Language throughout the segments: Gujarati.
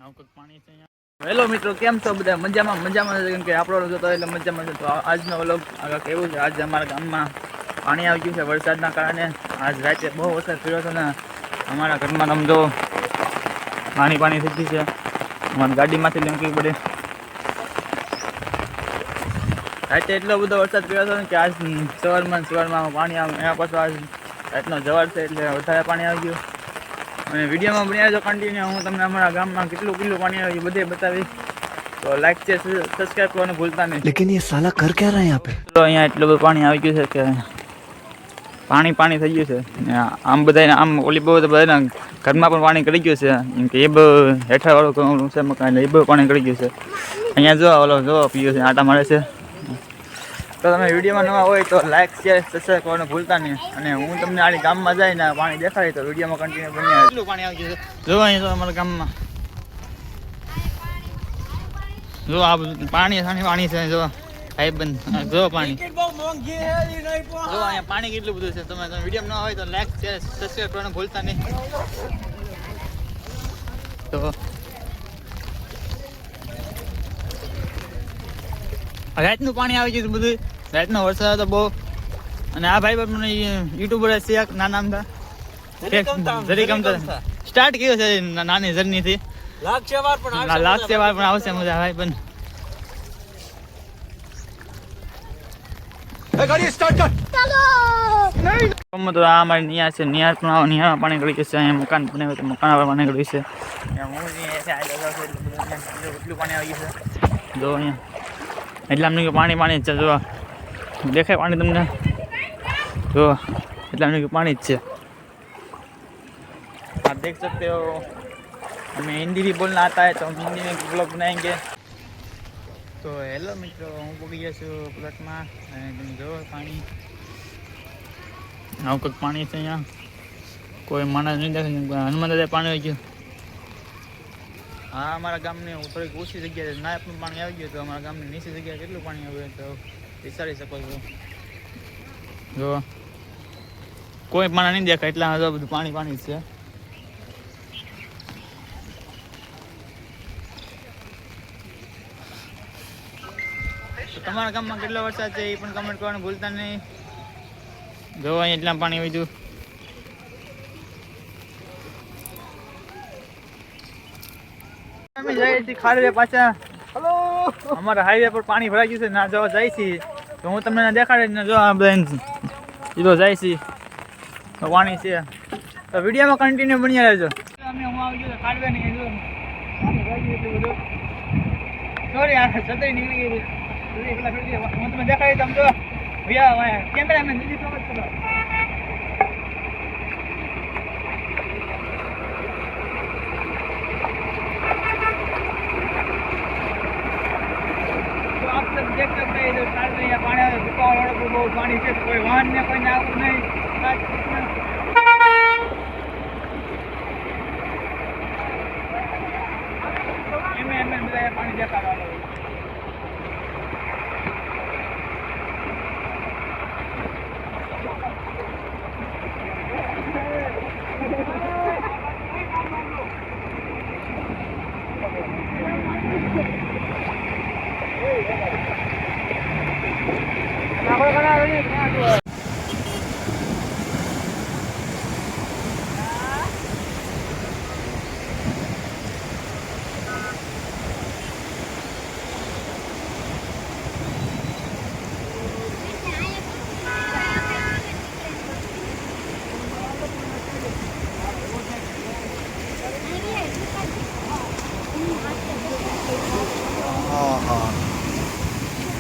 પાણી છે અહીંયા. હેલો મિત્રો, કેમ છો બધા? મજામાં કેમ કે આપણો જોતો એટલે મજામાં છે. તો આજનો વ્લોગ કેવું છે, આજે અમારા ગામમાં પાણી આવી ગયું છે વરસાદના કારણે. આજ રાતે બહુ વરસાદ પડ્યો હતો ને અમારા ઘરમાં આમ જો પાણી થઈ ગયું છે. અમારી ગાડીમાંથી લંકવી પડે. રાતે એટલો બધો વરસાદ પડ્યો હતો ને કે આજ સવારમાં પાણી આવે. એના પાછું આજ રાતનો જવાર છે એટલે વધારે પાણી આવી ગયું. અને વિડીયોમાં બન્યા જો કન્ટિન્યુ. હું તમને અમારા ગામમાં કેટલું પાણી આવ્યું બધે બતાવીશ. તો લાઈક છે, સબસ્ક્રાઈબ કરવાનું ભૂલતા નહીં. લેકિન ये साला कर क्या रहा है यहाँ पे? તો અહીંયા એટલું બધું પાણી આવી ગયું છે કે પાણી થઈ ગયું છે. આમ બધા આમ ઓલી બહુ બધાના ઘરમાં પણ પાણી કરી ગયું છે. એમ કે એ બહુ હેઠળવાળું છે મકાન, એ બહુ પાણી કરી ગયું છે. અહીંયા જો ઓલો જો પીયો છે, આટા મારે છે. તો તમે વિડીયોમાં નવા હોય તો લાઈક શેર સબસ્ક્રાઈબ કરવાનું ભૂલતા નહીં. અને હું તમને આડી ગામમાં જઈને પાણી દેખાડી તો વિડીયોમાં કન્ટિન્યુ બન્યા. કેટલું પાણી આવી ગયું છે જો અહીંયા તો અમારા ગામમાં. જો આ બધું પાણી છે. જો ભાઈ બંધ જો પાણી જો અહીંયા પાણી કેટલું બધું છે. તમે વિડીયો ન હોય તો લાઈક શેર સબસ્ક્રાઈબ કરવાનું ભૂલતા નહીં. તો રાતનું પાણી આવી ગયું બધું. રાતનો વરસાદ હતો બહુ. અને આ ભાઈ મને યુટ્યુબર છે એક નાના અમથા જરી ગમતા સ્ટાર્ટ કર્યો છે નાની જર્નીથી. લાગશે વાર પણ આવશે મજા ભાઈ બંધ. તો આ અમારી નિયા છે. નિયામાં પાણી ગળી જશે. અહીંયા મકાન બને તો મકાન પાણી ગળી છે. એટલું પાણી આવી ગયું છે જો અહીંયા. એટલા અમને પાણી જ છે. જો દેખાય પાણી તમને? જો એટલા અમને પાણી જ છે. आप देख सकते हो. हमें हिंदी भी बोलना आता है तो हम हिंदी में ब्लॉग बनाएंगे. तो હેલો મિત્રો, હું પહોંચી ગયો છું પ્લોટમાં. અને તમે જો પાણી આવું કંઈક પાણી છે અહીંયા. કોઈ માણસ નહીં દેખાય. હનુમાન દાદા પાણી આવી ગયું. હા, અમારા ગામની થોડીક ઓછી જગ્યાએ ના પણ પાણી આવી ગયું. તો અમારા ગામની નીચી જગ્યાએ કેટલું પાણી આવ્યું તો વિચારી શકો છો. જો કોઈ પાણી નહીં દેખાય એટલા જો બધું પાણી છે. તમારા ગામમાં કેટલો વરસાદ છે એ પણ કમેન્ટ કરવાનું ભૂલતા નહીં. જો અહીં એટલા પાણી વધ્યું. અમે જઈએ છીએ ખાડવે પાછા. અમારા હાઈવે પર પાણી ભરાઈ ગયું છે. ના જોવા જાય છે તો હું તમને દેખાડે ને જો આ બધા જાય છે તો પાણી છે. તો વિડીયોમાં કન્ટિન્યુ બન્યા રહેજો. અમે હું આવી ગયો ખાડવે ને પાણી ભરાઈ ગયું એટલું બધું. સોરી આ છત્રી નીકળી ગઈ. હું તમે દેખાડી તમે જો ભૈયા કેમેરામેન દીદી સમજ કરો. तो आप सब देख सकते हैं इधर साल में यहाँ पानी दुकान वालों को बहुत पानी से कोई वाहन में कोई ना नहीं. બધા પાણી દેખાડવાનું.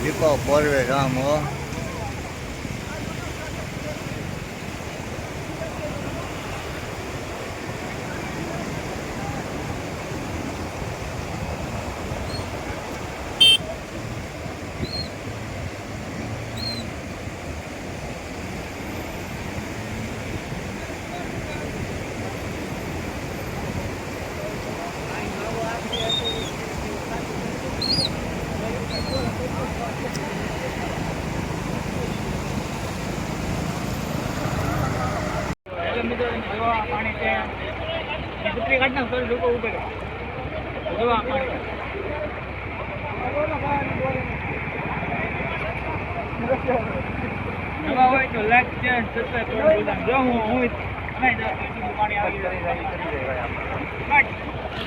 દીપો બોરવે ગામ હો. પાણી છે. પુત્રી કાઢ નાખ, લોકો ઉભે જો આ પાણી નવા હોય તો લાઈક શેર સબસ્ક્રાઇબ કરવાનું ભૂલતા નહીં. જો હું નહીં જાઉં તો પાણી આવી જાય.